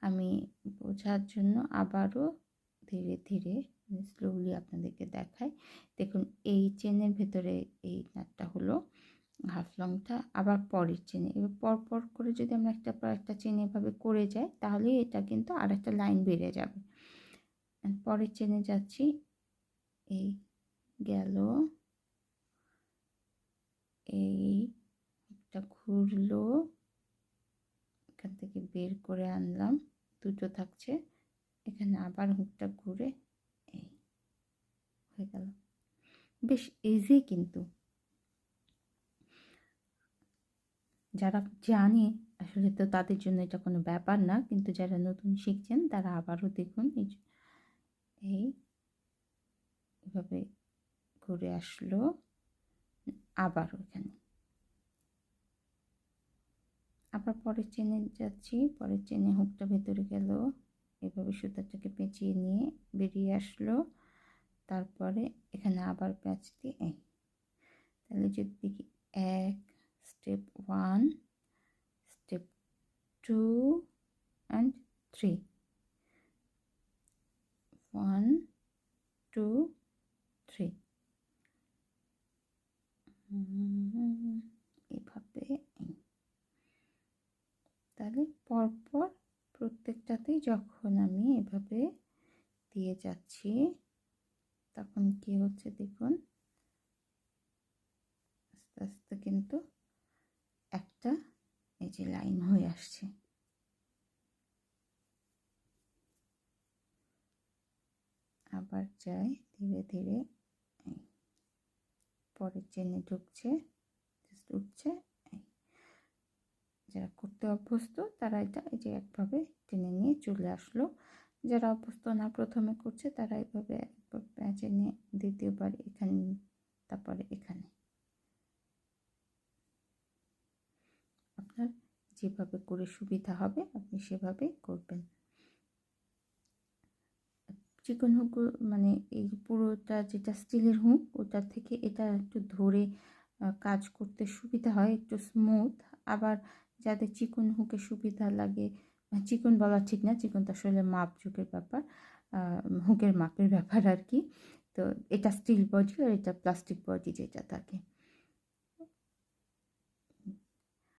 আমি বোঝার জন্য আবারও ধীরে ধীরে স্লোলি আপনাদেরকে দেখাই। দেখুন এই চেনের ভেতরে এই নাটটা হলো হাফ লংটা, আবার পরের চেনে এবার পরপর করে যদি আমরা একটা পর একটা চেন এভাবে করে যাই তাহলে এটা কিন্তু আর একটা লাইন বেড়ে যাবে। পরের চেনে যাচ্ছি, এই গেল, এই একটা ঘুরলো, এখান থেকে বের করে আনলাম, দুটো থাকছে, এখানে আবার হুকটা ঘুরে এই হয়ে গেল। বেশ ইজি, কিন্তু যারা জানে আসলে তো তাদের জন্য এটা কোনো ব্যাপার না, কিন্তু যারা নতুন শিখছেন তারা আবারও দেখুন এই এভাবে ঘুরে আসলো, আবারও এখানে আবার পরের চেনে যাচ্ছি, পরের চেনে হুকটা ভেতরে গেল, এভাবে সুতাটাকে পেঁচিয়ে নিয়ে বেরিয়ে আসলো, তারপরে এখানে আবার প্যাঁচ দিয়ে এই, তাহলে যদি দেখি এক স্টেপ 1 স্টেপ 2 and 3 1 2 3 এভাবে, তাহলে পরপর প্রত্যেকটাতেই যখন আমি এভাবে দিয়ে যাচ্ছি তখন কি হচ্ছে দেখুন আস্তে আস্তে কিন্তু একটা এই যে লাইন হয়ে আসছে। আবার যাই ধীরে ধীরে, পরের চেনে ঢুকছে, উঠছে, যারা করতে অভ্যস্ত তারা এটা এই যে একভাবে টেনে নিয়ে চলে আসলো, যারা অভ্যস্ত না প্রথমে করছে তারা এইভাবে একবার প্যাঁচে নিয়ে দ্বিতীয়বার এখানে, তারপরে এখানে, আপনার যেভাবে করে সুবিধা হবে আপনি সেভাবে করবেন। চিকন হুক মানে এই পুরোটা যেটা স্টিলের হুক ওটার থেকে এটা একটু ধরে কাজ করতে সুবিধা হয়, একটু স্মুথ। আবার যাদের চিকন হুকে সুবিধা লাগে, চিকন বলা ঠিক না, চিকন তো আসলে মাপ ঝুঁকের ব্যাপার, হুকের মাপের ব্যাপার আর কি। তো এটা স্টিল বডি আর এটা প্লাস্টিক বডি যেটা থাকে।